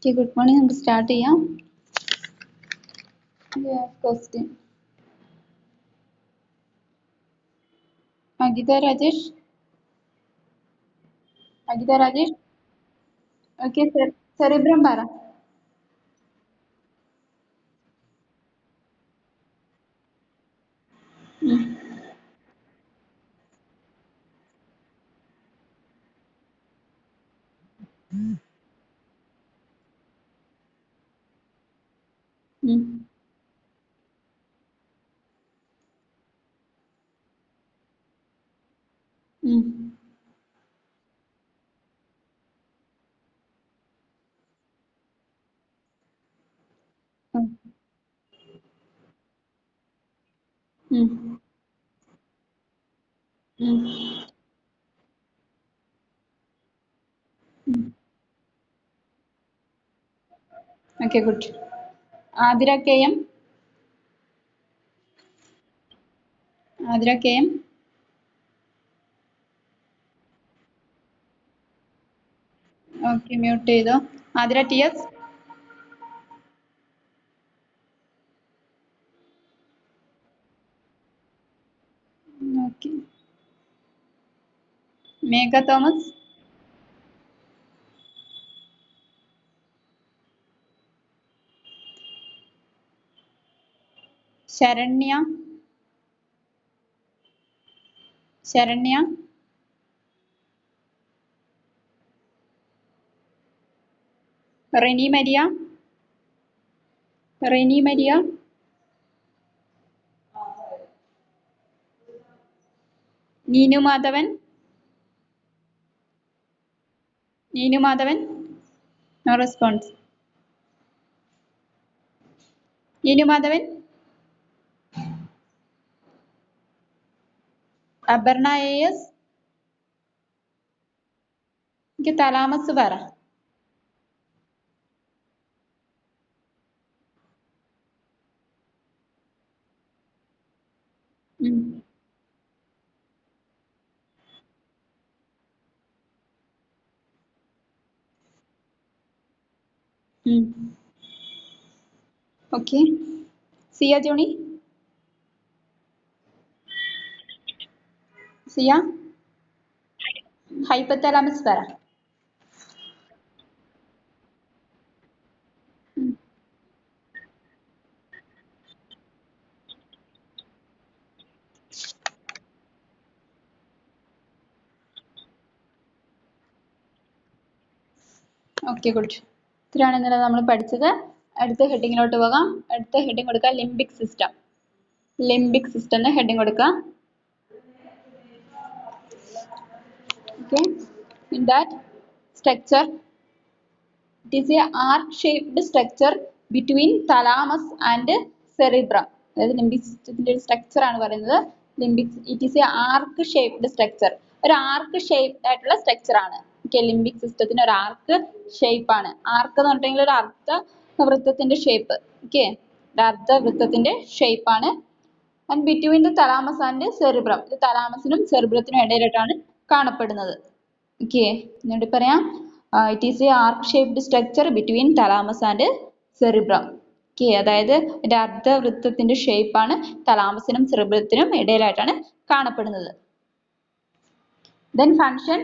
Okay, good morning. നമുക്ക് start ചെയ്യാം. Question Agitha Rajesh. Okay, cerebrum പറ. Okay, good. Athira K M. Okay, mute ചെയ്തോ. Athira T S. Okay. Megha Thomas. Saranya. Reni Maria. Neenu Madhavan. No response. Neenu Madhavan. Aparna A S. എനിക്ക് thalamus പറ. Okay. Siya Johny. Hypothalamus പറ. Okay, good. ഇത്രയാണ് ഇന്നലെ നമ്മൾ പഠിച്ചത്. അടുത്ത ഹെഡിങ്ങിലോട്ട് പോകാം. അടുത്ത ഹെഡിങ് കൊടുക്കുക ലിംബിക് സിസ്റ്റം. എന്ന് ഹെഡിങ് കൊടുക്കുക. Okay, in that structure, it is a arc-shaped structure between thalamus and cerebrum. അതായത് ലിംബിക് സിസ്റ്റത്തിന്റെ ഒരു സ്ട്രക്ചർ ആണ് പറയുന്നത്. It is A arc shaped structure. ഒരു ആർക്ക് ഷേപ്ഡ് ആയിട്ടുള്ള സ്ട്രക്ചർ ആണ്. ഓക്കെ, ലിംബിക് സിസ്റ്റത്തിന് ഒരു ആർക്ക് ഷേപ്പ് ആണ്. ആർക്ക് എന്ന് പറഞ്ഞിട്ടുണ്ടെങ്കിൽ ഒരു അർദ്ധവൃത്തത്തിന്റെ ഷേപ്പ്. ഓക്കെ, ഒരു അർദ്ധവൃത്തത്തിന്റെ ഷേപ്പ് ആണ്. And between the thalamus and cerebrum, ഇത് തലാമസിനും സെറിബ്രത്തിനും ഇടയിലായിട്ടാണ് കാണപ്പെടുന്നത്. ഓക്കെ, എന്നിട്ട് പറയാം it is A arc shaped structure between thalamus and cerebrum. Okay, അതായത് ഒരു അർദ്ധവൃത്തത്തിന്റെ ഷേപ്പാണ് തലാമസിനും സെറിബ്രത്തിനും ഇടയിലായിട്ടാണ് കാണപ്പെടുന്നത്. Then function,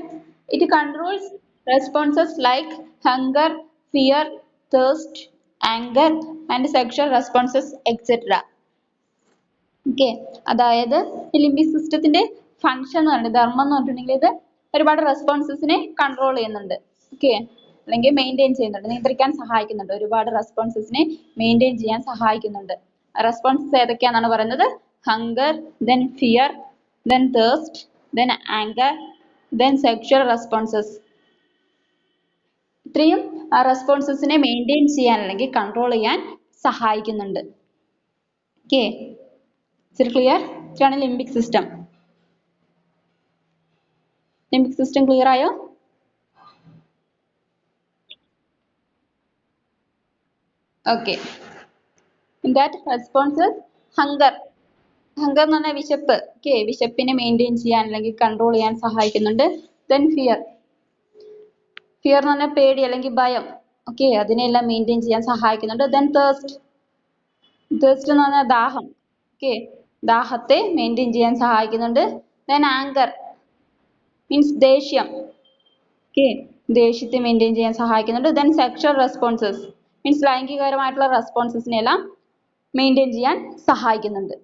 it controls responses like hunger, fear, thirst, anger and sexual responses etc. Okay, അതായത് limbic സിസ്റ്റത്തിന്റെ ഫംഗ്ഷൻ എന്ന് പറയുന്നത്, ധർമ്മം എന്ന് പറഞ്ഞിട്ടുണ്ടെങ്കിൽ ഇത് ഒരുപാട് റെസ്പോൺസസിനെ കൺട്രോൾ ചെയ്യുന്നുണ്ട്. ഓക്കെ, അല്ലെങ്കിൽ മെയിൻറ്റെയിൻ ചെയ്യുന്നുണ്ട്, നിയന്ത്രിക്കാൻ സഹായിക്കുന്നുണ്ട്. ഒരുപാട് റെസ്പോൺസസിനെ മെയിൻറ്റെയിൻ ചെയ്യാൻ സഹായിക്കുന്നുണ്ട്. റെസ്പോൺസസ് ഏതൊക്കെയാണെന്നാണ് പറയുന്നത്? Hunger, then fear, then thirst, then anchor, then sexual responses. ഇത്രയും റെസ്പോൺസസിനെ മെയിൻറ്റെയിൻ ചെയ്യാൻ അല്ലെങ്കിൽ കൺട്രോൾ ചെയ്യാൻ സഹായിക്കുന്നുണ്ട്. Okay, clear? ഇതാണ് ലിംബിക് സിസ്റ്റം. ക്ലിയർ ആയോ? Okay. In that responses, hunger എന്ന് പറഞ്ഞാൽ വിശപ്പ്. ഓക്കെ, വിശപ്പിനെ മെയിൻറ്റെയിൻ ചെയ്യാൻ അല്ലെങ്കിൽ കൺട്രോൾ ചെയ്യാൻ സഹായിക്കുന്നുണ്ട്. Then fear എന്ന് പറഞ്ഞാൽ പേടി അല്ലെങ്കിൽ ഭയം. ഓക്കെ, അതിനെല്ലാം മെയിൻറ്റെയിൻ ചെയ്യാൻ സഹായിക്കുന്നുണ്ട്. ദെൻ തേഴ്സ്റ്റ് എന്ന് പറഞ്ഞാൽ ദാഹം. ഓക്കെ, ദാഹത്തെ മെയിൻറ്റെയിൻ ചെയ്യാൻ സഹായിക്കുന്നുണ്ട്. ദെൻ ആങ്കർ മീൻസ് ദേഷ്യം. ഓക്കെ, ദേഷ്യത്തെ മെയിൻറ്റെയിൻ ചെയ്യാൻ സഹായിക്കുന്നുണ്ട്. ദെൻ സെക്ഷൽ റെസ്പോൺസസ് മീൻസ് ലൈംഗികപരമായിട്ടുള്ള റെസ്പോൺസസിനെ എല്ലാം മെയിൻറ്റെയിൻ ചെയ്യാൻ സഹായിക്കുന്നുണ്ട്.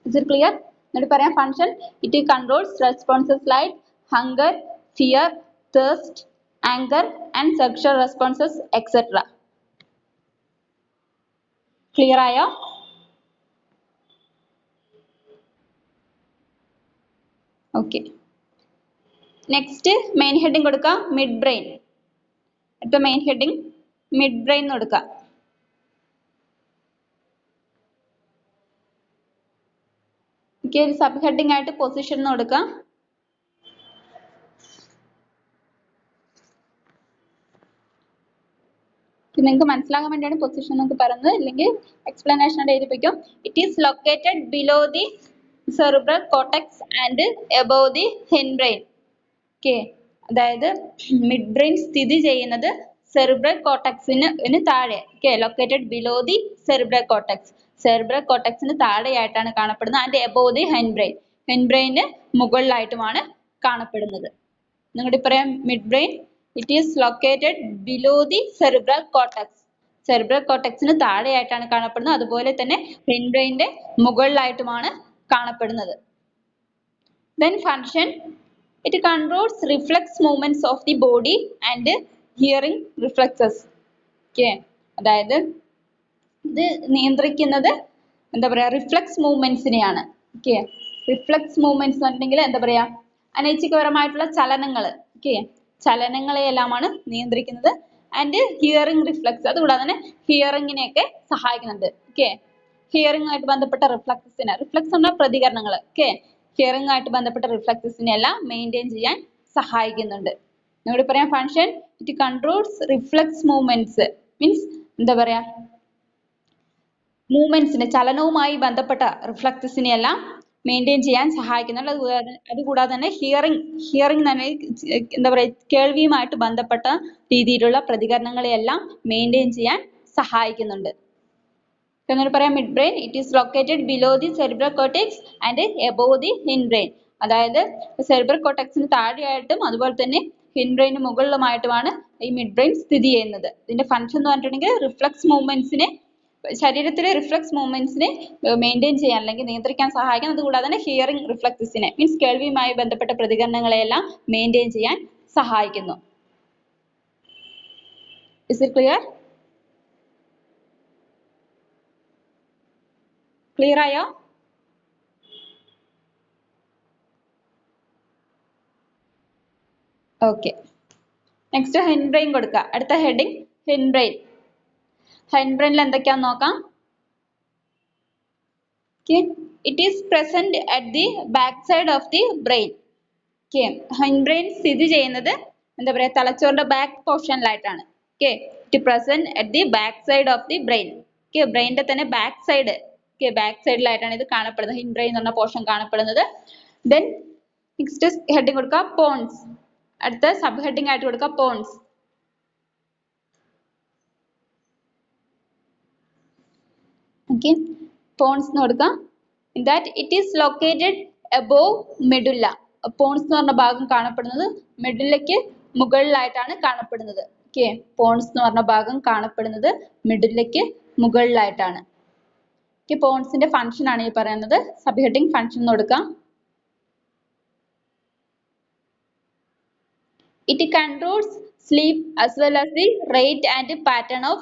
Is it clear? എന്നിട്ട് പറയാം function it controls responses like hunger, fear, thirst, anchor and sexual responses etcetera. Clear ആയോ? ഓക്കെ, നെക്സ്റ്റ് മെയിൻ ഹെഡിങ് കൊടുക്കുക മിഡ് ബ്രെയിൻ. അടുത്ത മെയിൻ ഹെഡിങ് മിഡ് ബ്രെയിൻ എന്ന് കൊടുക്കുക. ഓക്കെ, സബ് ഹെഡിങ് ആയിട്ട് പൊസിഷൻ എന്ന് കൊടുക്കുക. നിങ്ങൾക്ക് മനസ്സിലാകാൻ വേണ്ടിയാണ് പൊസിഷൻ എന്നൊക്കെ പറയുന്നത്, അല്ലെങ്കിൽ എക്സ്പ്ലനേഷൻ ആയിട്ട് എഴുതിപ്പിക്കും. It is located below the cerebral cortex and above the hindbrain. Okay, അതായത് മിഡ് ബ്രെയിൻ സ്ഥിതി ചെയ്യുന്നത് സെറിബ്രൽ കോർട്ടെക്സിന് താഴെ. Okay, located below the cerebral cortex, cerebral കോർട്ടെക്സിന് താഴെയായിട്ടാണ് കാണപ്പെടുന്നത്. ആൻഡ് എബോവ് ദി ഹിൻബ്രെയിൻ, ഹിൻബ്രെയിന് മുകളിലായിട്ടുമാണ് കാണപ്പെടുന്നത്. നിങ്ങളുടെ പറയാം mid brain it is located below the cerebral cortex, cerebral കോർട്ടെക്സിന് താഴെയായിട്ടാണ് കാണപ്പെടുന്നത്. അതുപോലെ തന്നെ ഹിൻബ്രെയിന്റെ മുകളിലായിട്ടുമാണ് കാണപ്പെടുന്നത്. Then function it controls reflex movements of the body and hearing reflexes. Okay, അതായത് ഇത് നിയന്ത്രിക്കുന്നത് എന്താ പറയാ റിഫ്ലെക്സ് മൂവ്മെന്റ്സിനെയാണ്. ഓക്കെ, റിഫ്ലെക്സ് മൂവ്മെന്റ്സ് എന്നുണ്ടെങ്കിൽ എന്താ പറയാ അനൈച്ഛികപരമായിട്ടുള്ള ചലനങ്ങൾ. ഓക്കെ, ചലനങ്ങളെയെല്ലാമാണ് നിയന്ത്രിക്കുന്നത്. ആൻഡ് ഹിയറിംഗ് റിഫ്ലെക്സ്, അതുകൂടാതെ തന്നെ ഹിയറിംഗിനെയൊക്കെ സഹായിക്കുന്നുണ്ട്. ഓക്കെ, ഹിയറിംഗ് ആയിട്ട് ബന്ധപ്പെട്ട റിഫ്ലെക്സസിനെ, റിഫ്ലെക്സ് എന്ന പ്രതികരണങ്ങൾ. ഓക്കെ, ഹിയറിംഗ് ആയിട്ട് ബന്ധപ്പെട്ട റിഫ്ലെക്സസിനെ എല്ലാം മെയിൻറ്റെയിൻ ചെയ്യാൻ സഹായിക്കുന്നുണ്ട്. ഇവിടെ പറയാം function it controls reflex movements means എന്താ പറയാ മൂവ്മെന്റ്സിനെ, ചലനവുമായി ബന്ധപ്പെട്ട റിഫ്ലെക്സസിനെ എല്ലാം മെയിൻറ്റെയിൻ ചെയ്യാൻ സഹായിക്കുന്നുണ്ട്. അതുകൂടാതെ തന്നെ ഹിയറിംഗ് തന്നെ എന്താ പറയുക കേൾവിയുമായിട്ട് ബന്ധപ്പെട്ട രീതിയിലുള്ള പ്രതികരണങ്ങളെയെല്ലാം മെയിൻറ്റെയിൻ ചെയ്യാൻ സഹായിക്കുന്നുണ്ട്. എന്നോട് പറയാം mid brain it is located below the cerebral cortex and above the hindbrain. അതായത് സെറിബ്രൽ കോർട്ടെക്സിന് താഴെയായിട്ടും അതുപോലെ തന്നെ ഹിൻബ്രെയിന് മുകളിലുമായിട്ടുമാണ് ഈ മിഡ് ബ്രെയിൻ സ്ഥിതി ചെയ്യുന്നത്. ഇതിന്റെ ഫങ്ഷൻ എന്ന് പറഞ്ഞിട്ടുണ്ടെങ്കിൽ റിഫ്ലെക്സ് മൂവ്മെന്റ്സിനെ, ശരീരത്തിലെ റിഫ്ലെക്സ് മൂവ്മെന്റ്സിനെ മെയിൻറ്റെയിൻ ചെയ്യാൻ അല്ലെങ്കിൽ നിയന്ത്രിക്കാൻ സഹായിക്കും. അതുകൂടാതെ തന്നെ ഹിയറിംഗ് റിഫ്ലെക്സസിനെ മീൻസ് കേൾവിയുമായി ബന്ധപ്പെട്ട പ്രതികരണങ്ങളെയെല്ലാം മെയിൻറ്റെയിൻ ചെയ്യാൻ സഹായിക്കുന്നു. Is it clear? ക്ലിയർ ആയോ? ഓക്കെ, നെക്സ്റ്റ് ഹിൻബ്രെയിൻ കൊടുക്കുക. അടുത്ത ഹെഡിങ് ഹിൻബ്രെയിൻ. ഹിൻബ്രെയിനിൽ എന്തൊക്കെയാന്ന് നോക്കാം. It is present at the back side of the brain. Okay, hindbrain സ്ഥിതി ചെയ്യുന്നത് എന്താ പറയാ തലച്ചോറിന്റെ ബാക്ക് പോർഷനിലായിട്ടാണ്. Okay, it present at the back side of the brain. Okay, ബ്രെയിനിന്റെ തന്നെ ബാക്ക് സൈഡ്, ഓക്കെ ബാക്ക് സൈഡിലായിട്ടാണ് ഇത് കാണപ്പെടുന്നത്, ഹിൻബ്രെയിൻ എന്ന് പറഞ്ഞ പോർഷൻ കാണപ്പെടുന്നത്. ദെൻ നെക്സ്റ്റ് ഹെഡിങ് കൊടുക്കുക പോൺസ്. അടുത്ത സബ് ഹെഡിങ് ആയിട്ട് കൊടുക്കുക പോൺസ്. ഓക്കെ, പോൺസ് എന്ന് കൊടുക്കുക. That it is located above medulla. Pons എന്ന് പറഞ്ഞ ഭാഗം കാണപ്പെടുന്നത് മെഡുല്ലയ്ക്ക് മുകളിലായിട്ടാണ് കാണപ്പെടുന്നത്. ഓക്കെ, പോൺസ് എന്ന് പറഞ്ഞ ഭാഗം കാണപ്പെടുന്നത് മെഡുല്ലയ്ക്ക് മുകളിലായിട്ടാണ്. ഓക്കെ, പോൺസിന്റെ ഫംഗ്ഷൻ ആണ് ഈ പറയുന്നത്. സബ് ഹെഡിങ് ഫംഗ്ഷൻ എന്ന് കൊടുക്കാം. It controls sleep as well as the rate and pattern of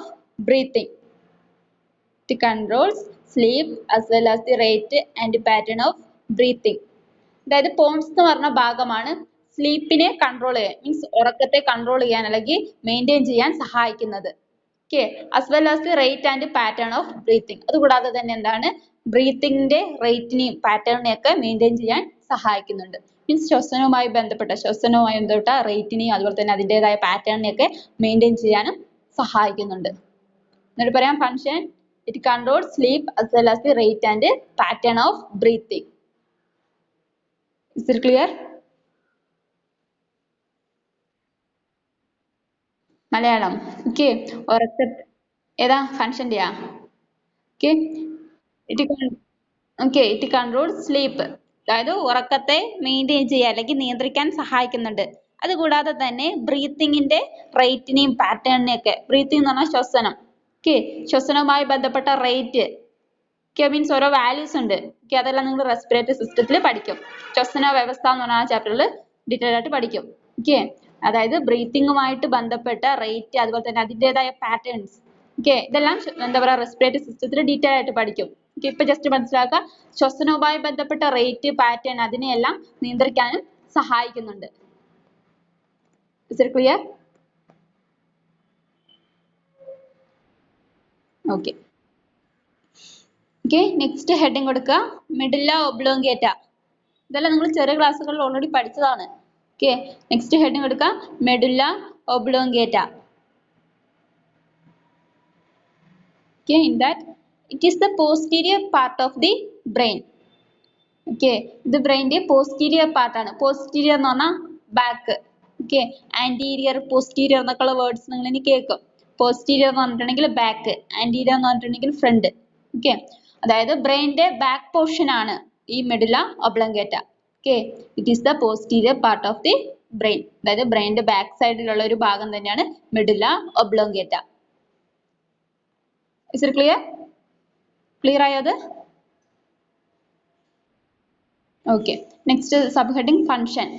breathing. It controls sleep as well as the rate and pattern of breathing. അതായത് പോൺസ് എന്ന് പറഞ്ഞ ഭാഗമാണ് സ്ലീപ്പിനെ കൺട്രോൾ ചെയ്യാൻ മീൻസ് ഉറക്കത്തെ കൺട്രോൾ ചെയ്യാൻ അല്ലെങ്കിൽ മെയിൻറ്റെയിൻ ചെയ്യാൻ സഹായിക്കുന്നത്. Okay, as well as the rate and pattern of breathing. അതുകൂടാതെ തന്നെ എന്താണ് ബ്രീത്തിങ്ങിന്റെ റേറ്റിനെയും പാറ്റേണിനെയൊക്കെ മെയിൻറ്റെയിൻ ചെയ്യാൻ സഹായിക്കുന്നുണ്ട്. മീൻസ് ശ്വസനവുമായി ബന്ധപ്പെട്ട റേറ്റിനെയും അതുപോലെ തന്നെ അതിൻ്റെതായ പാറ്റേണിനെയൊക്കെ മെയിൻറ്റെയിൻ ചെയ്യാനും സഹായിക്കുന്നുണ്ട്. എന്നിട്ട് പറയാം function it controls sleep as well as the rate and pattern of breathing. Is it clear? Malayalam. Okay. ഉറക്ക ഏതാ ഫങ്ഷന്റെയാ? Okay. It okay, it control sleep. അതായത് ഉറക്കത്തെ മെയിൻറ്റെയിൻ ചെയ്യുക അല്ലെങ്കിൽ നിയന്ത്രിക്കാൻ സഹായിക്കുന്നുണ്ട്. അതുകൂടാതെ തന്നെ ബ്രീത്തിങ്ങിന്റെ റേറ്റിനെയും പാറ്റേണിനെയും ഒക്കെ. ബ്രീത്തിങ് എന്ന് പറഞ്ഞാൽ ശ്വസനം. ഓക്കെ, ശ്വസനവുമായി ബന്ധപ്പെട്ട റേറ്റ് ഒക്കെ മീൻസ് ഓരോ വാല്യൂസ് ഉണ്ട്. ഓക്കെ, അതെല്ലാം നിങ്ങൾ റെസ്പിറേറ്ററി സിസ്റ്റത്തിൽ പഠിക്കും. ശ്വസന വ്യവസ്ഥ എന്ന് പറഞ്ഞ ചാപ്റ്ററിൽ ഡീറ്റെയിൽ ആയിട്ട് പഠിക്കും. ഓക്കെ, അതായത് ബ്രീത്തിങ്ങുമായിട്ട് ബന്ധപ്പെട്ട റേറ്റ്, അതുപോലെ തന്നെ അതിൻ്റെതായ പാറ്റേൺസ്. ഓക്കെ, ഇതെല്ലാം എന്താ പറയുക റെസ്പിറേറ്ററി സിസ്റ്റത്തിൽ ഡീറ്റെയിൽ ആയിട്ട് പഠിക്കും. ഓക്കെ, ഇപ്പൊ ജസ്റ്റ് മനസ്സിലാക്കുക, ശ്വസനവുമായി ബന്ധപ്പെട്ട റേറ്റ്, പാറ്റേൺ അതിനെയെല്ലാം നിയന്ത്രിക്കാനും സഹായിക്കുന്നുണ്ട്. Is it clear? Okay. Okay, next heading കൊടുക്കുക മെഡുല്ല ഒബ്ലോങ്കേറ്റ. ഇതെല്ലാം നിങ്ങൾ ചെറിയ ക്ലാസ്സുകളിൽ ഓൾറെഡി പഠിച്ചതാണ്. ഓക്കെ, നെക്സ്റ്റ് ഹെഡിങ് കൊടുക്കുക medulla oblongata. Okay, in that it is the posterior part of the brain. Okay, ഇത് ബ്രെയിൻ്റെ posterior part ആണ്. posterior എന്ന് പറഞ്ഞാൽ ബാക്ക്. ഓക്കെ, ആന്റീരിയർ പോസ്റ്റീരിയർ എന്നൊക്കെയുള്ള വേർഡ്സ് നിങ്ങൾ ഇനി കേൾക്കും. posterior എന്ന് പറഞ്ഞിട്ടുണ്ടെങ്കിൽ ബാക്ക്, anterior എന്ന് പറഞ്ഞിട്ടുണ്ടെങ്കിൽ ഫ്രണ്ട്. ഓക്കെ, അതായത് ബ്രെയിൻ്റെ ബാക്ക് പോർഷൻ ആണ് ഈ medulla oblongata. Okay, it is the posterior part of the brain. അതായത് ബ്രെയിൻ്റെ ബാക്ക് സൈഡിലുള്ള ഒരു ഭാഗം തന്നെയാണ് medulla oblongata. Is it clear? Clear ആയോ അത്? Okay, next subheading function.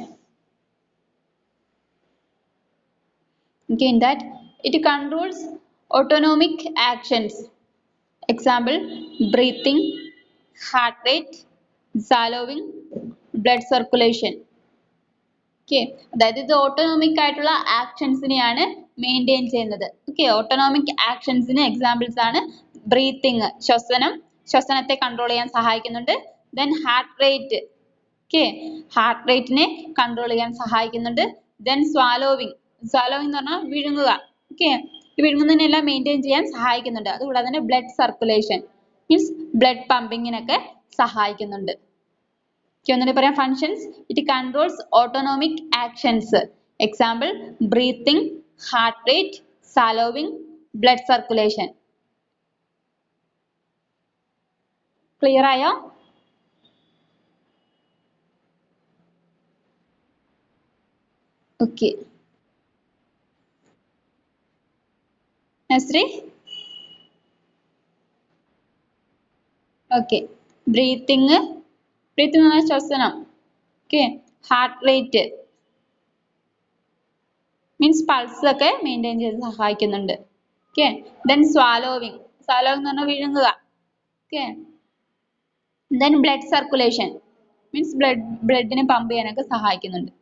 Okay, in that it controls autonomic actions. Example, breathing, heart rate, swallowing, blood circulation. Okay, അതായത് ഇത് autonomic ആയിട്ടുള്ള ആക്ഷൻസിനെയാണ് മെയിൻറ്റെയിൻ ചെയ്യുന്നത്. ഓക്കെ, ഓട്ടോണോമിക് ആക്ഷൻസിന് എക്സാമ്പിൾസ് ആണ് ബ്രീത്തിങ്, ശ്വസനത്തെ കൺട്രോൾ ചെയ്യാൻ സഹായിക്കുന്നുണ്ട്. Then heart rate. Okay, heart റേറ്റിനെ കൺട്രോൾ ചെയ്യാൻ സഹായിക്കുന്നുണ്ട്. ദെൻ സ്വാലോവിങ് എന്ന് പറഞ്ഞാൽ വിഴുങ്ങുക. ഓക്കെ, വിഴുങ്ങുന്നതിനെല്ലാം മെയിൻറ്റെയിൻ ചെയ്യാൻ സഹായിക്കുന്നുണ്ട്. അതുകൂടാതെ തന്നെ ബ്ലഡ് സർക്കുലേഷൻ മീൻസ് ബ്ലഡ് പമ്പിങ്ങിനൊക്കെ സഹായിക്കുന്നുണ്ട്. ഓക്കെ, ഒന്നുകൂടി പറയാം. Functions, it controls autonomic actions. Example, breathing, heart rate, swallowing, blood circulation. Clear ആയോ? ഓക്കെ, നസ്രി. ഓക്കെ, ബ്രീത്തിങ് എന്ന് പറഞ്ഞാൽ ശ്വസനം. Okay, heart rate means pulse ഒക്കെ മെയിൻറ്റെയിൻ ചെയ്ത് സഹായിക്കുന്നുണ്ട്. ഓക്കെ, ദെൻ സ്വാലോവിങ് എന്ന് പറഞ്ഞാൽ വിഴുങ്ങുക. Okay, then blood circulation means ബ്ലഡിനെ പമ്പ് ചെയ്യാനൊക്കെ സഹായിക്കുന്നുണ്ട്.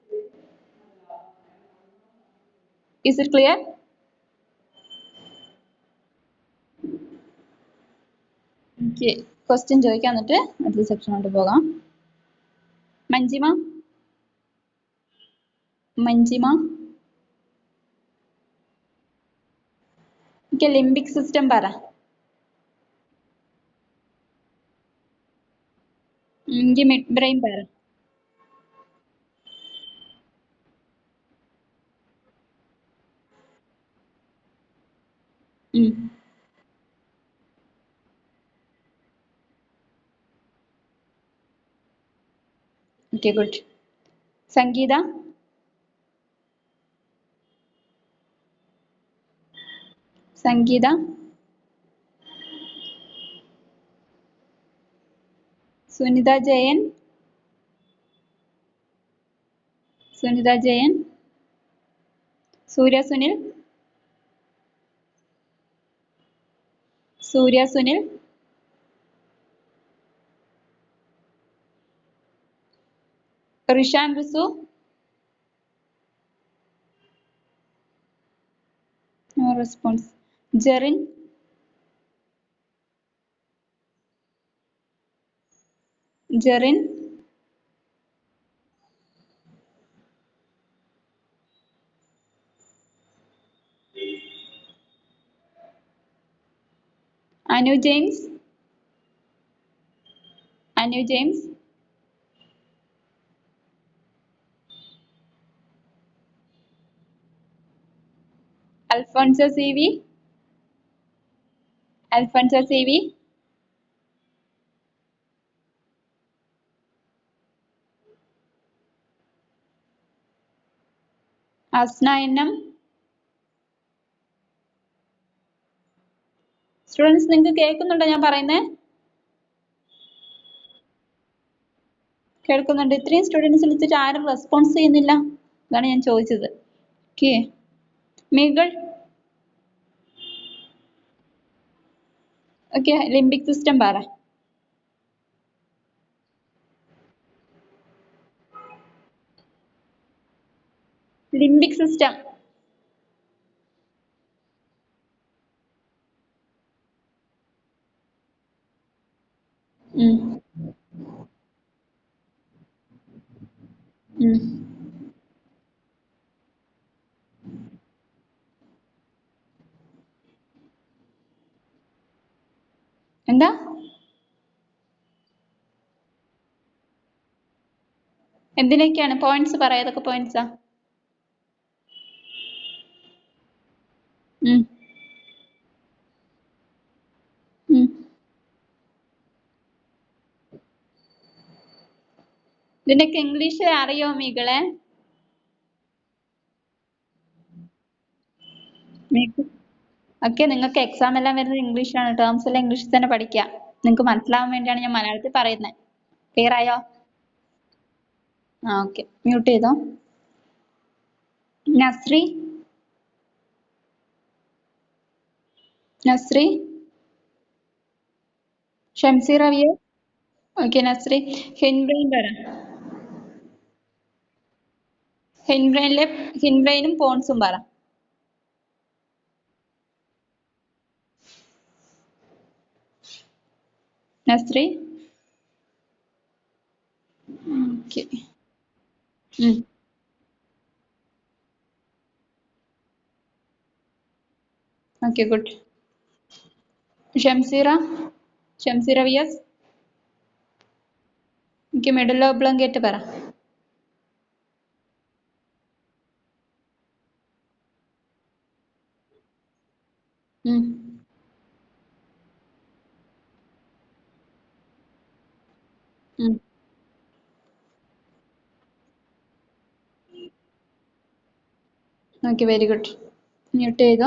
Is it clear? Okay, question ചോദിക്കാം, എന്നിട്ട് അടുത്ത സെക്ഷനോട്ട് പോകാം. മഞ്ജിമ. ഓക്കെ, ലിംബിക് സിസ്റ്റം പറ. മിഡ് ബ്രെയിൻ പറ. Okay, good. Sangeetha. Sunitha Jayan. Surya Sunil. Rishan Risu. No response. Jerin. Anu James. Alfonso CV. Alfonso CV. Asna NM. Students നിങ്ങൾക്ക് കേൾക്കുന്നുണ്ടോ ഞാൻ പറയുന്നത്? കേൾക്കുന്നുണ്ട്. ഇത്രയും സ്റ്റുഡൻസ് വിളിച്ചിട്ട് ആരും റെസ്പോൺസ് ചെയ്യുന്നില്ല. അതാണ് ഞാൻ ചോദിച്ചത്. ഓക്കെ, മീകൾ. ഓക്കെ, ലിംബിക് സിസ്റ്റം പറ. Limbic system. എന്താ? എന്തിനൊക്കെയാണ്? പോയിന്റ്സ് പറ. ഏതൊക്കെ പോയിന്റ്സാ? ഇതിനൊക്കെ ഇംഗ്ലീഷ് അറിയോ മീകളെ? ഓക്കെ, നിങ്ങൾക്ക് എക്സാം എല്ലാം വരുന്നത് ഇംഗ്ലീഷാണ്. ടേംസ് എല്ലാം ഇംഗ്ലീഷിൽ തന്നെ പഠിക്കുക. നിങ്ങൾക്ക് മനസ്സിലാവാൻ വേണ്ടിയാണ് ഞാൻ മലയാളത്തിൽ പറയുന്നത്. ക്ലിയർ ആയോ? ഓക്കെ, മ്യൂട്ട് ചെയ്തോ. നസ്രി. നസ്രി. ഷംസി റവിയ. ഓക്കെ നസ്രി. ഹിൻബ്രെയിൻ പറ. ഹിൻബ്രെയിനും പോൺസും പറ. Nasri. Okay. Okay, good. Shamseera. Shamseera Viyas. എനിക്ക് മിഡിൽ ഒബ്ലോങ്കേറ്റ് പറ. Okay, very good. മ്യൂട്ട് ചെയ്തോ.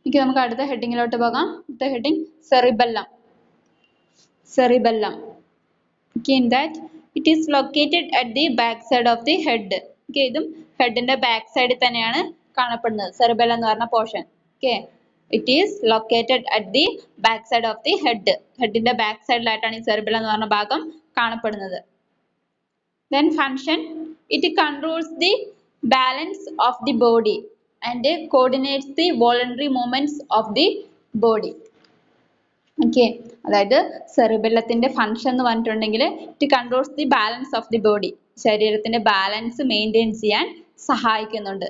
ഓക്കെ, നമുക്ക് അടുത്ത ഹെഡിങ്ങിലോട്ട് പോകാം. അടുത്ത heading cerebellum. Cerebellum. Okay, in that it is located at the back side of the head. Okay, ഇതും ഹെഡിന്റെ ബാക്ക് സൈഡിൽ തന്നെയാണ് കാണപ്പെടുന്നത്. സെറിബെല്ലം എന്ന് പറഞ്ഞ portion. Okay, it is located at the back side of the head. ഹെഡിന്റെ back സൈഡിലായിട്ടാണ് ഈ cerebellum എന്ന് പറഞ്ഞ ഭാഗം കാണപ്പെടുന്നത്. Then function, it controls the balance of the body and coordinates the voluntary movements of the body. Okay, അതായത് സെറിബെല്ലത്തിന്റെ function എന്ന് പറഞ്ഞിട്ടുണ്ടെങ്കിൽ it controls the balance of the body. ശരീരത്തിന്റെ ബാലൻസ് മെയിൻറ്റെയിൻ ചെയ്യാൻ സഹായിക്കുന്നുണ്ട്.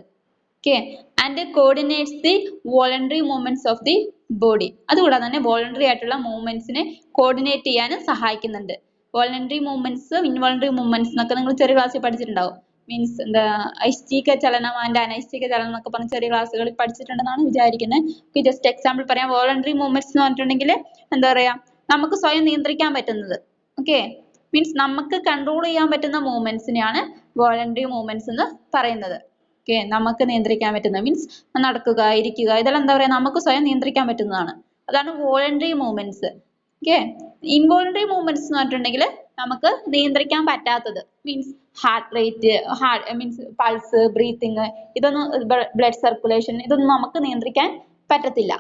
Okay, and coordinates the voluntary movements of the body. അതുകൂടാതെ തന്നെ voluntary ആയിട്ടുള്ള മൂവ്മെന്റ്സിനെ coordinate ചെയ്യാനും സഹായിക്കുന്നുണ്ട്. വോളണ്ടറി മൂവ്മെന്റ്സ്, ഇൻവോളണ്ടറി മൂവ്മെന്റ്സ് എന്നൊക്കെ നിങ്ങൾ ചെറിയ ക്ലാസ്സിൽ പഠിച്ചിട്ടുണ്ടാവും. മീൻസ് എന്താ, ഐച്ഛിക ചലനം ആൻഡ് അനൈച്ഛിക ചലനം എന്നൊക്കെ പറഞ്ഞ ചെറിയ ക്ലാസ്സുകളിൽ പഠിച്ചിട്ടുണ്ടെന്നാണ് വിചാരിക്കുന്നത്. ജസ്റ്റ് എക്സാമ്പിൾ പറയാം. വോളണ്ടറി മൂവ്മെന്റ്സ് എന്ന് പറഞ്ഞിട്ടുണ്ടെങ്കിൽ എന്താ പറയാ, നമുക്ക് സ്വയം നിയന്ത്രിക്കാൻ പറ്റുന്നത്. ഓക്കെ, മീൻസ് നമുക്ക് കൺട്രോൾ ചെയ്യാൻ പറ്റുന്ന മൂവ്മെന്റ്സിനെയാണ് വോളണ്ടറി മൂവ്മെന്റ്സ് എന്ന് പറയുന്നത്. ഓക്കെ, നമുക്ക് നിയന്ത്രിക്കാൻ പറ്റുന്നത് മീൻസ് നടക്കുക, ഇരിക്കുക, ഇതെല്ലാം എന്താ പറയാ, നമുക്ക് സ്വയം നിയന്ത്രിക്കാൻ പറ്റുന്നതാണ്. അതാണ് voluntary movements. Okay, involuntary movements എന്ന് പറഞ്ഞിട്ടുണ്ടെങ്കിൽ നമുക്ക് നിയന്ത്രിക്കാൻ പറ്റാത്തത്. Means heart rate, means pulse, breathing, ഇതൊന്നും, ബ്ലഡ് സർക്കുലേഷൻ, ഇതൊന്നും നമുക്ക് നിയന്ത്രിക്കാൻ പറ്റത്തില്ല.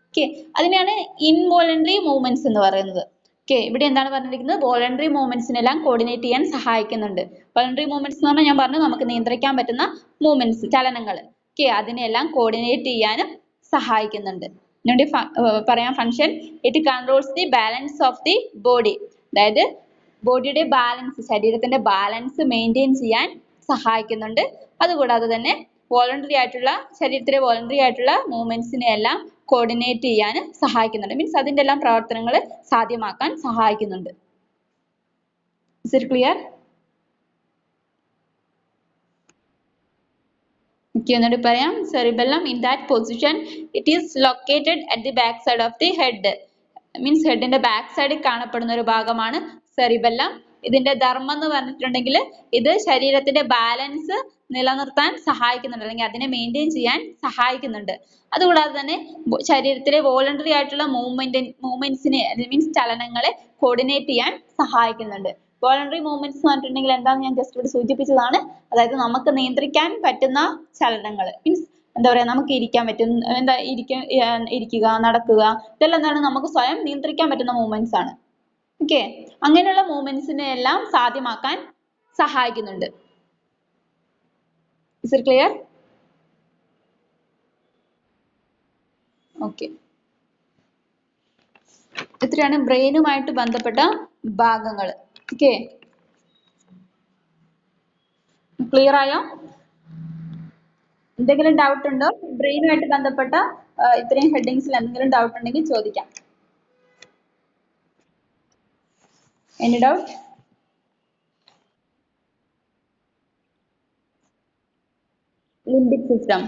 ഓക്കെ, അതിനെയാണ് ഇൻവോളണ്ടറി മൂവ്മെന്റ്സ് എന്ന് പറയുന്നത്. ഓക്കെ, ഇവിടെ എന്താണ് പറഞ്ഞിരിക്കുന്നത്? വോളണ്ടറി മൂവ്മെന്റ്സിനെല്ലാം കോർഡിനേറ്റ് ചെയ്യാൻ സഹായിക്കുന്നുണ്ട്. വോളണ്ടറി മൂവ്മെന്റ്സ് എന്ന് പറഞ്ഞാൽ ഞാൻ പറഞ്ഞു, നമുക്ക് നിയന്ത്രിക്കാൻ പറ്റുന്ന മൂവ്മെന്റ്സ്, ചലനങ്ങൾ. ഓക്കെ, അതിനെല്ലാം കോർഡിനേറ്റ് ചെയ്യാനും സഹായിക്കുന്നുണ്ട്. പറയാം function, it controls the balance of the body. അതായത് ബോഡിയുടെ ബാലൻസ്, ശരീരത്തിന്റെ ബാലൻസ് മെയിൻറ്റെയിൻ ചെയ്യാൻ സഹായിക്കുന്നുണ്ട്. അതുകൂടാതെ തന്നെ വോളണ്ടറി ആയിട്ടുള്ള, ശരീരത്തിലെ വോളണ്ടറി ആയിട്ടുള്ള മൂവ്മെന്റ്സിനെ എല്ലാം കോർഡിനേറ്റ് ചെയ്യാൻ സഹായിക്കുന്നുണ്ട്. മീൻസ് അതിന്റെ എല്ലാം പ്രവർത്തനങ്ങൾ സാധ്യമാക്കാൻ സഹായിക്കുന്നുണ്ട്. Is it clear? Okay, ഒന്നുകൂടി പറയാം. Cerebellum in that position it is located at the back side of the head. Means head ന്റെ back side കാണപ്പെടുന്ന ഒരു ഭാഗമാണ് cerebellum. ഇതിന്റെ ധർമ്മം എന്ന് പറഞ്ഞിട്ടുണ്ടെങ്കിൽ ഇത് ശരീരത്തിന്റെ ബാലൻസ് നിലനിർത്താൻ സഹായിക്കുന്നുണ്ട്, അല്ലെങ്കിൽ അതിനെ മെയിൻറ്റെയിൻ ചെയ്യാൻ സഹായിക്കുന്നുണ്ട്. അതുകൂടാതെ തന്നെ ശരീരത്തിലെ വോളണ്ടറി ആയിട്ടുള്ള മൂവ്മെന്റ്സിനെ മീൻസ് ചലനങ്ങളെ കോർഡിനേറ്റ് ചെയ്യാൻ സഹായിക്കുന്നുണ്ട്. വോളണ്ടറി മൂവ്മെന്റ്സ് എന്ന് പറഞ്ഞിട്ടുണ്ടെങ്കിൽ എന്താണെന്ന് ഞാൻ ജസ്റ്റ് ഇവിടെ സൂചിപ്പിച്ചതാണ്. അതായത് നമുക്ക് നിയന്ത്രിക്കാൻ പറ്റുന്ന ചലനങ്ങൾ, മീൻസ് എന്താ പറയാ, നമുക്ക് ഇരിക്കാൻ പറ്റും, ഇരിക്കുക, നടക്കുക, ഇതെല്ലാം എന്താണ്, നമുക്ക് സ്വയം നിയന്ത്രിക്കാൻ പറ്റുന്ന മൂവ്മെന്റ്സ് ആണ്. ഓക്കെ, അങ്ങനെയുള്ള മൂവ്മെന്റ്സിനെ എല്ലാം സാധ്യമാക്കാൻ സഹായിക്കുന്നുണ്ട്. Is it clear? ഓക്കെ, ഇത്രയാണ് ബ്രെയിനുമായിട്ട് ബന്ധപ്പെട്ട ഭാഗങ്ങൾ. ഓക്കെ, ക്ലിയർ ആയോ? എന്തെങ്കിലും ഡൗട്ട് ഉണ്ടോ? ബ്രെയിനുമായിട്ട് ബന്ധപ്പെട്ട ഇത്രയും ഹെഡിങ്സിൽ എന്തെങ്കിലും ഡൗട്ട് ഉണ്ടെങ്കിൽ ചോദിക്കാം. Any doubt? Limbic system.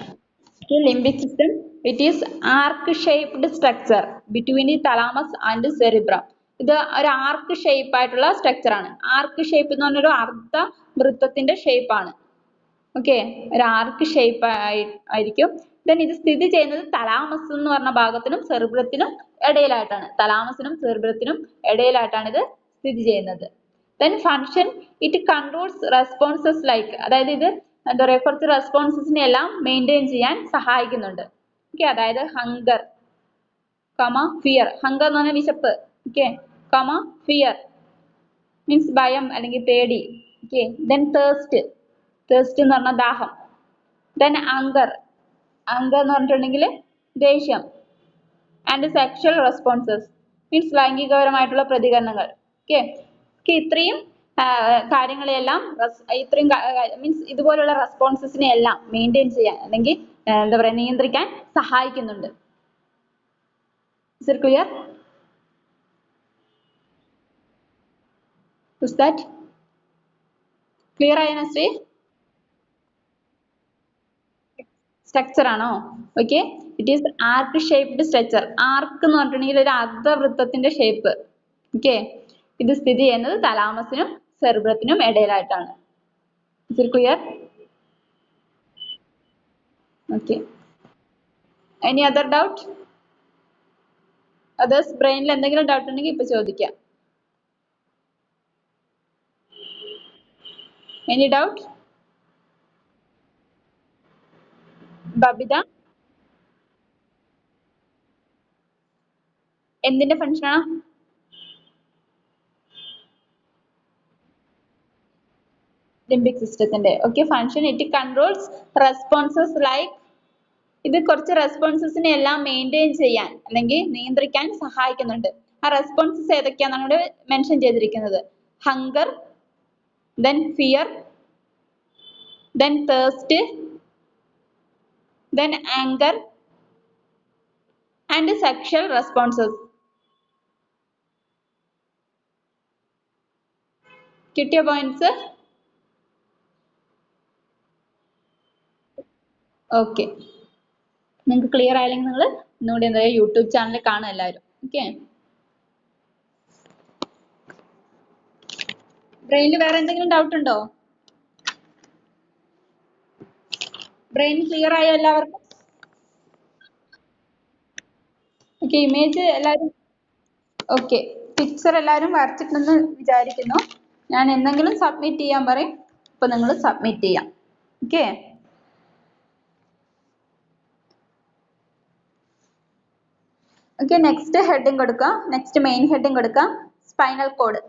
Okay, limbic system. It is arc-shaped structure between the thalamus and the cerebrum. ഇത് ഒരു ആർക്ക് ഷേപ്പ് ആയിട്ടുള്ള സ്ട്രക്ചർ ആണ്. ആർക്ക് ഷേപ്പ് എന്ന് പറഞ്ഞൊരു അർദ്ധ വൃത്തത്തിന്റെ ഷേപ്പ് ആണ്. ഓക്കെ, ഒരു ആർക്ക് ഷേപ്പ് ആയിരിക്കും. ദെൻ ഇത് സ്ഥിതി ചെയ്യുന്നത് തലാമസ് എന്ന് പറഞ്ഞ ഭാഗത്തിനും സെറിബ്രത്തിനും ഇടയിലായിട്ടാണ്. തലാമസിനും സെറിബ്രത്തിനും ഇടയിലായിട്ടാണ് ഇത് സ്ഥിതി ചെയ്യുന്നത്. Then function it controls responses like, അതായത് ഇത് എന്താ പറയുക, കുറച്ച് റെസ്പോൺസസിനെ എല്ലാം മെയിൻറ്റെയിൻ ചെയ്യാൻ സഹായിക്കുന്നുണ്ട്. ഓക്കെ, അതായത് ഹങ്കർ, ഫിയർ. ഹങ്കർ എന്ന് പറഞ്ഞാൽ വിശപ്പ്. ഓക്കെ, ഫിയർ മീൻസ് ഭയം അല്ലെങ്കിൽ പേടി. ഓക്കെ, ദെൻ തേഴ്സ്റ്റ് എന്ന് പറഞ്ഞാൽ ദാഹം. ദെൻ അങ്കർ എന്ന് പറഞ്ഞിട്ടുണ്ടെങ്കിൽ ദേഷ്യം. ആൻഡ് സെക്ഷൽ റെസ്പോൺസസ് മീൻസ് ലൈംഗികപരമായിട്ടുള്ള പ്രതികരണങ്ങൾ. ഓക്കെ, ഇത്രയും കാര്യങ്ങളെല്ലാം ഇത്രയും മീൻസ് ഇതുപോലുള്ള റെസ്പോൺസസിനെ എല്ലാം മെയിൻറ്റെയിൻ ചെയ്യാൻ അല്ലെങ്കിൽ എന്താ പറയുക, നിയന്ത്രിക്കാൻ സഹായിക്കുന്നുണ്ട്. Is it clear? Is that clear ആയോ നസ്രി? സ്ട്രക്ചർ ആണോ? Okay, it is arc shaped structure. Arc എന്ന് പറഞ്ഞിട്ടുണ്ടെങ്കിൽ ഒരു അർദ്ധവൃത്തത്തിന്റെ ഷേപ്പ്. ഓക്കെ, ഇത് സ്ഥിതി ചെയ്യുന്നത് തലാമസിനും സെറിബ്രത്തിനും ഇടയിലായിട്ടാണ്. Is it clear? Okay. Any other doubt? Others ബ്രെയിനിൽ എന്തെങ്കിലും ഡൗട്ട് ഉണ്ടെങ്കിൽ ഇപ്പൊ ചോദിക്കാം. Any doubt? ബബിത, എന്തിന്റെ ഫംഗ്ഷനാണ്? ലിംബിക് സിസ്റ്റത്തിന്റെ. Okay, function it controls responses like, ഇത് കുറച്ച് റെസ്പോൺസസിനെ എല്ലാം മെയിൻറ്റെയിൻ ചെയ്യാൻ അല്ലെങ്കിൽ നിയന്ത്രിക്കാൻ സഹായിക്കുന്നുണ്ട്. ആ റെസ്പോൺസസ് ഏതൊക്കെയാണെന്നാണ് ഇവിടെ മെൻഷൻ ചെയ്തിരിക്കുന്നത്. Hunger, then fear, then thirst, then anchor and sexual responses. കിട്ടിയ പോയിന്റ്സ്? ഓക്കെ, നിങ്ങൾക്ക് ക്ലിയർ ആയില്ലെങ്കിൽ നിങ്ങൾ ഒന്നുകൂടി എന്താ യൂട്യൂബ് ചാനൽ കാണുക എല്ലാവരും. ഓക്കെ, ബ്രെയിനിൽ വേറെ എന്തെങ്കിലും ഡൗട്ട് ഉണ്ടോ? ബ്രെയിൻ ക്ലിയർ ആയോ എല്ലാവർക്കും? ഓക്കെ, ഇമേജ് എല്ലാവരും ഓക്കെ, പിക്ചർ എല്ലാവരും വരച്ചിട്ടുണ്ടെന്ന് വിചാരിക്കുന്നു. ഞാൻ എന്തെങ്കിലും സബ്മിറ്റ് ചെയ്യാൻ പറയും, അപ്പൊ നിങ്ങൾ സബ്മിറ്റ് ചെയ്യാം. ഓക്കെ, ഓക്കെ, നെക്സ്റ്റ് ഹെഡിങ് കൊടുക്കാം. നെക്സ്റ്റ് മെയിൻ ഹെഡിങ് കൊടുക്കാം, സ്പൈനൽ കോഡ്.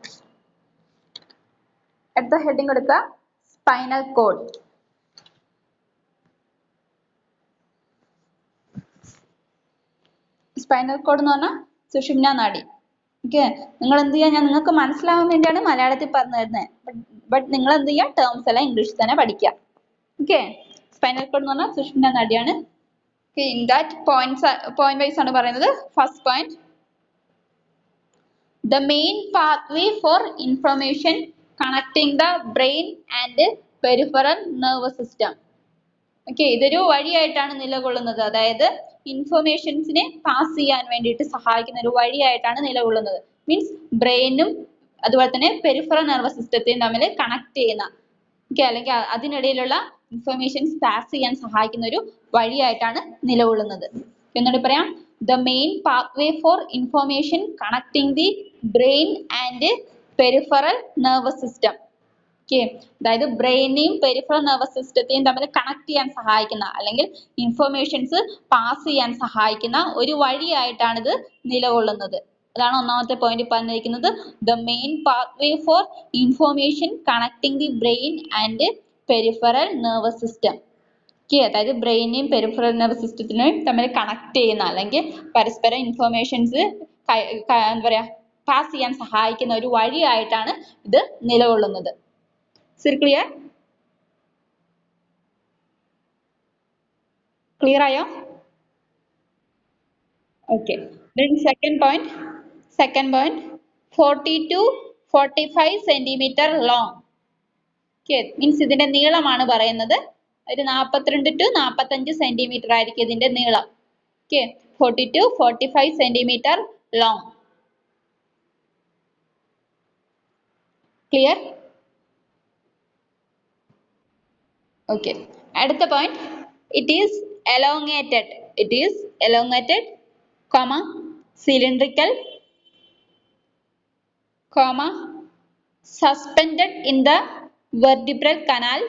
അടുത്ത ഹെഡിങ് കൊടുക്കുക, സ്പൈനൽ കോഡ്. സ്പൈനൽ കോഡ് എന്ന് പറഞ്ഞാൽ സുഷുമ്നാ നാഡി. ഓക്കെ, നിങ്ങൾ എന്ത് ചെയ്യുക, ഞാൻ നിങ്ങൾക്ക് മനസ്സിലാവാൻ വേണ്ടിയാണ് മലയാളത്തിൽ പറഞ്ഞു തരുന്നത്. ബട്ട് നിങ്ങൾ എന്ത് ചെയ്യുക, ടേംസ് എല്ലാം ഇംഗ്ലീഷിൽ തന്നെ പഠിക്കുക. ഓക്കെ, സ്പൈനൽ കോഡ് എന്ന് പറഞ്ഞാൽ സുഷുമ്നാ നാഡിയാണ്. ഇൻ ദാറ്റ് പോയിന്റ് വൈസ് ആണ് പറയുന്നത്. First point, the main pathway for information connecting the brain and peripheral nervous system. Okay, ഇതൊരു വഴിയായിട്ടാണ് നിലകൊള്ളുന്നത്. അതായത് ഇൻഫർമേഷൻസിനെ പാസ് ചെയ്യാൻ വേണ്ടിയിട്ട് സഹായിക്കുന്ന ഒരു വഴിയായിട്ടാണ് നിലകൊള്ളുന്നത്. മീൻസ് ബ്രെയിനും അതുപോലെ തന്നെ പെരിഫറൽ നെർവസ് സിസ്റ്റത്തെയും തമ്മിൽ കണക്ട് ചെയ്യുന്ന, ഓക്കെ, അല്ലെങ്കിൽ അതിനിടയിലുള്ള ഇൻഫർമേഷൻസ് പാസ് ചെയ്യാൻ സഹായിക്കുന്ന ഒരു വഴിയായിട്ടാണ് നിലകൊള്ളുന്നത്. എന്നോട് പറയാം, the main pathway for information connecting the brain and peripheral nervous system. Okay, അതായത് ബ്രെയിനെയും പെരിഫറൽ നെർവസ് സിസ്റ്റത്തെയും തമ്മിൽ കണക്ട് ചെയ്യാൻ സഹായിക്കുന്ന അല്ലെങ്കിൽ ഇൻഫർമേഷൻസ് പാസ് ചെയ്യാൻ സഹായിക്കുന്ന ഒരു വഴിയായിട്ടാണ് ഇത് നിലകൊള്ളുന്നത്. അതാണ് ഒന്നാമത്തെ പോയിന്റ് പറഞ്ഞിരിക്കുന്നത്. The main pathway for information connecting the brain and peripheral nervous system. Okay, അതായത് ബ്രെയിനെയും പെരിഫറൽ നെർവസ് സിസ്റ്റത്തിനെയും തമ്മിൽ കണക്ട് ചെയ്യുന്ന അല്ലെങ്കിൽ പരസ്പരം ഇൻഫർമേഷൻസ് എന്താ പറയാ പാസ് ചെയ്യാൻ സഹായിക്കുന്ന ഒരു വഴിയായിട്ടാണ് ഇത് നിലകൊള്ളുന്നത്. Is it clear? Clear ആയോ? Okay. Then second point 40 to 45 centimeter long. Okay, means ഇതിന്റെ നീളമാണ് പറയുന്നത്. ഒരു 42 to 45 സെന്റിമീറ്റർ ആയിരിക്കും ഇതിന്റെ നീളം. Okay, 40 to 45 centimeter long. Clear? Okay, അടുത്ത point, it is elongated, comma, cylindrical, comma, suspended in the vertebral canal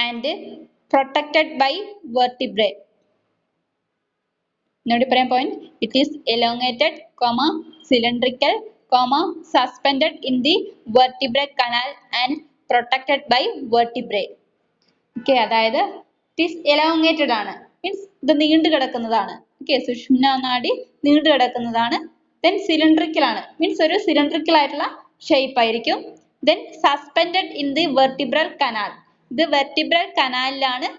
and protected by vertebrae. Note പറയാൻ point, it is elongated, comma, cylindrical, comma, suspended in the vertebral canal and protected by vertebrae. Okay, അതായത് it is elongated ആണ്, means ഇത് നീണ്ടു കിടക്കുന്നതാണ്. Okay, സുഷുമ്നാ നാഡി നീണ്ടു കിടക്കുന്നതാണ്. Then cylindrical ആണ്, മീൻസ് ഒരു cylindrical ആയിട്ടുള്ള ഷേപ്പ് ആയിരിക്കും. Then suspended in the vertebral canal, ഇത് vertebral canalലാണ്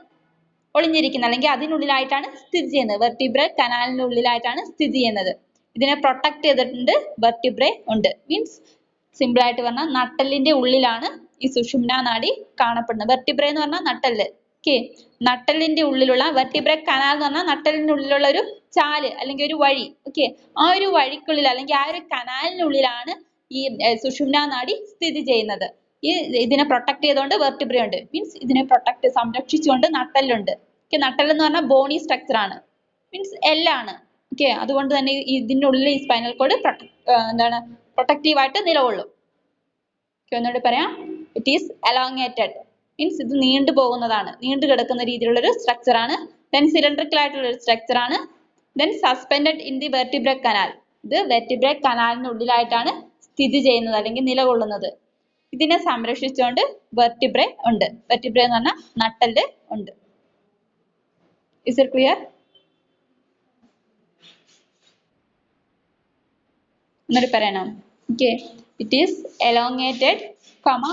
ഒളിഞ്ഞിരിക്കുന്നത് അല്ലെങ്കിൽ അതിനുള്ളിലായിട്ടാണ് സ്ഥിതി ചെയ്യുന്നത്. വെർട്ടിബ്രൽ കനാലിനുള്ളിലായിട്ടാണ് സ്ഥിതി ചെയ്യുന്നത്. ഇതിനെ പ്രൊട്ടക്ട് ചെയ്തിട്ടുണ്ട് വെർട്ടിബ്രെ ഉണ്ട്. മീൻസ് സിമ്പിൾ ആയിട്ട് പറഞ്ഞാൽ നട്ടെല്ലിന്റെ ഉള്ളിലാണ് ഈ സുഷുമ്നാ നാഡി കാണപ്പെടുന്നത്. വെർട്ടിബ്രെ എന്ന് പറഞ്ഞാൽ നട്ടെല്ല്. ഓക്കെ, നട്ടെല്ലിന്റെ ഉള്ളിലുള്ള വെർട്ടിബ്രെ കനാൽ എന്ന് പറഞ്ഞാൽ നട്ടെല്ലിന്റെ ഉള്ളിലുള്ള ഒരു ചാല് അല്ലെങ്കിൽ ഒരു വഴി. ഓക്കെ, ആ ഒരു വഴിക്കുള്ളിൽ അല്ലെങ്കിൽ ആ ഒരു കനാലിനുള്ളിലാണ് ഈ സുഷുമ്നാ നാഡി സ്ഥിതി ചെയ്യുന്നത്. ഇതിനെ പ്രൊട്ടക്ട് ചെയ്തുകൊണ്ട് വെർട്ടിബ്രെ ഉണ്ട്. മീൻസ് ഇതിനെ സംരക്ഷിച്ചുകൊണ്ട് നട്ടെല്ലുണ്ട്. ഓക്കെ, നട്ടെല്ലെന്ന് പറഞ്ഞാൽ ബോണി സ്ട്രക്ചർ ആണ്, മീൻസ് എല്ലാണ്. ഓക്കെ, അതുകൊണ്ട് തന്നെ ഇതിനുള്ളിൽ ഈ സ്പൈനൽ കോഡ് എന്താണ് പ്രൊട്ടക്റ്റീവ് ആയിട്ട് നിലകൊള്ളും. ഓക്കെ, ഒന്നുകൂടി പറയാം, ഇറ്റ് ഈസ് എലോങ്ങേറ്റഡ്, മീൻസ് ഇത് നീണ്ടു പോകുന്നതാണ്, നീണ്ടു കിടക്കുന്ന രീതിയിലുള്ള ഒരു സ്ട്രക്ചർ ആണ്. ദെൻ സിലിണ്ടറിക്കൽ ആയിട്ടുള്ള ഒരു സ്ട്രക്ചർ ആണ്. Then suspended in the vertebral canal, ഇത് വെർട്ടിബ്രൽ കനാലിനുള്ളിലായിട്ടാണ് സ്ഥിതി ചെയ്യുന്നത് അല്ലെങ്കിൽ നിലകൊള്ളുന്നത്. ഇതിനെ സംരക്ഷിച്ചുകൊണ്ട് വെർട്ടിബ്രെ ഉണ്ട്. വെർട്ടിബ്രെ എന്ന് പറഞ്ഞാൽ നട്ടെല്ല് ഉണ്ട്. Is it clear? ഒന്നുകൂടി പറയണം. Okay, it is elongated, comma,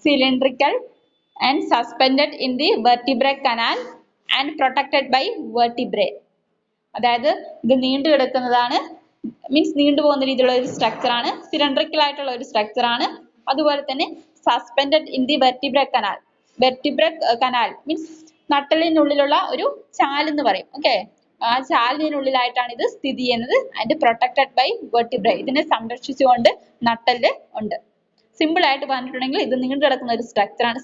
cylindrical and suspended in the vertebral canal and protected by vertebrae. അതായത് ഇത് നീണ്ടു കിടക്കുന്നതാണ്, മീൻസ് നീണ്ടു പോകുന്ന രീതിയിലുള്ള ഒരു സ്ട്രക്ചർ ആണ്. സിലിണ്ടറിക്കൽ ആയിട്ടുള്ള ഒരു സ്ട്രക്ചർ ആണ്. അതുപോലെ തന്നെ suspended in the vertebral canal. Vertebral canal means നട്ടെല്ലിനുള്ളിലുള്ള ഒരു ചാൽ എന്ന് പറയും. ഓക്കെ, ആ ചാലിനുള്ളിലായിട്ടാണ് ഇത് സ്ഥിതി ചെയ്യുന്നത്. ആൻഡ് പ്രൊട്ടക്റ്റഡ് ബൈ വെർട്ടിബ്രേ, ഇതിനെ സംരക്ഷിച്ചുകൊണ്ട് നട്ടെല്ല് ഉണ്ട്. സിമ്പിൾ ആയിട്ട് പറഞ്ഞിട്ടുണ്ടെങ്കിൽ ഇത് നീണ്ടു കിടക്കുന്ന ഒരു സ്ട്രക്ചർ ആണ്,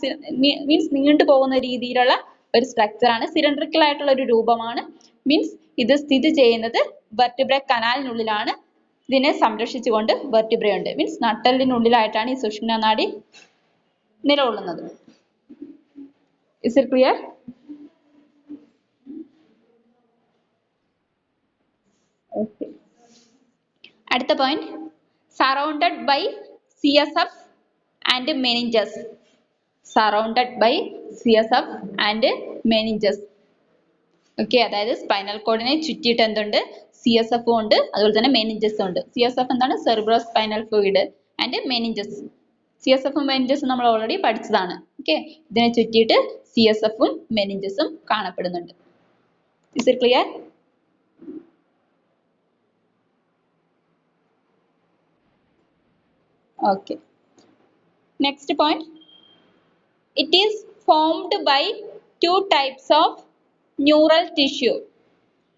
മീൻസ് നീണ്ടു പോകുന്ന രീതിയിലുള്ള ഒരു സ്ട്രക്ചർ ആണ്. സിലിണ്ടറിക്കൽ ആയിട്ടുള്ള ഒരു രൂപമാണ്. മീൻസ് ഇത് സ്ഥിതി ചെയ്യുന്നത് വെർട്ടിബ്രേ കനാലിനുള്ളിലാണ്. ഇതിനെ സംരക്ഷിച്ചുകൊണ്ട് വെർട്ടിബ്രേ ഉണ്ട്. മീൻസ് നട്ടെല്ലിനുള്ളിലായിട്ടാണ് ഈ സുഷുമ്നാ നാഡി നിലകൊള്ളുന്നത്. Is it clear? Okay. അടുത്ത point, surrounded by CSF and meninges. Surrounded by CSF and meninges. Okay, അതായത് സ്പൈനൽ കോഡിനെ ചുറ്റിയിട്ട് എന്തുണ്ട്, CSF ഉണ്ട്, അതുപോലെ തന്നെ meninges ഉണ്ട്. CSF എന്താണ്, cerebro spinal fluid and meninges. CSF ഉം meninges നമ്മൾ ഓൾറെഡി പഠിച്ചതാണ്. ഓക്കെ, ഇതിനെ ചുറ്റിയിട്ട് CSF ഉം meninges ഉം കാണപ്പെടുന്നുണ്ട്. Is it clear? Okay. Next point, It is formed by two types of neural tissue.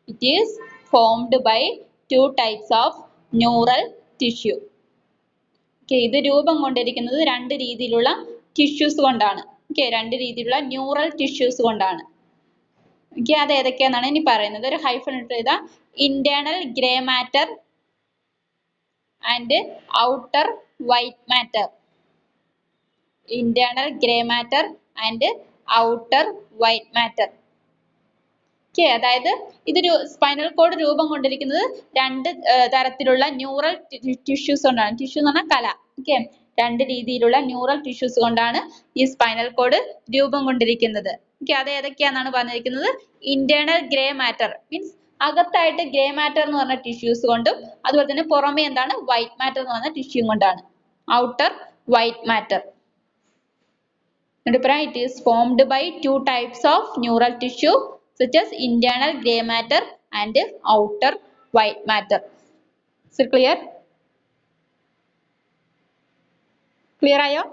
It is formed by two types of neural tissue. Okay, ഇത് രൂപം കൊണ്ടിരിക്കുന്നത് രണ്ട് രീതിയിലുള്ള ടിഷ്യൂസ് കൊണ്ടാണ്. Okay, രണ്ട് രീതിയിലുള്ള ന്യൂറൽ ടിഷ്യൂസ് കൊണ്ടാണ്. Okay, അത് ഏതൊക്കെയാണെന്നാണ് ഇനി പറയുന്നത്. ഒരു ഹൈഫൺ ഇട്ട് എഴുതാം. Internal grey matter and outer white matter. Internal gray matter and outer white matter. Okay, അതായത് ഇതൊരു സ്പൈനൽ കോഡ് രൂപം കൊണ്ടിരിക്കുന്നത് രണ്ട് തരത്തിലുള്ള ന്യൂറൽ ടിഷ്യൂസ് കൊണ്ടാണ്. ടിഷ്യൂ എന്ന് പറഞ്ഞാൽ കല. Okay, രണ്ട് രീതിയിലുള്ള ന്യൂറൽ ടിഷ്യൂസ് കൊണ്ടാണ് ഈ സ്പൈനൽ കോഡ് രൂപം കൊണ്ടിരിക്കുന്നത്. Okay, അത് ഏതൊക്കെയാണെന്നാണ് പറഞ്ഞിരിക്കുന്നത്. ഇന്റേണൽ ഗ്രേ മാറ്റർ മീൻസ് അകത്തായിട്ട് ഗ്രേ മാറ്റർ എന്ന് പറഞ്ഞ ടിഷ്യൂസ് കൊണ്ടും അതുപോലെ തന്നെ പുറമേ എന്താണ് വൈറ്റ് മാറ്റർ എന്ന് പറഞ്ഞ ടിഷ്യൂ കൊണ്ടാണ്. Outer white matter. It is formed by two types of neural tissue such as internal gray matter and outer white matter. Is it clear? Clear ആയോ?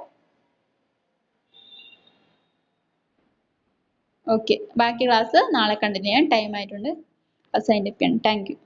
Okay. ബാക്കി ക്ലാസ് നാളെ കണ്ടിന്യൂ ചെയ്യാൻ time ആയിട്ടുണ്ട്. Assign ചെയ്യണം. Thank you.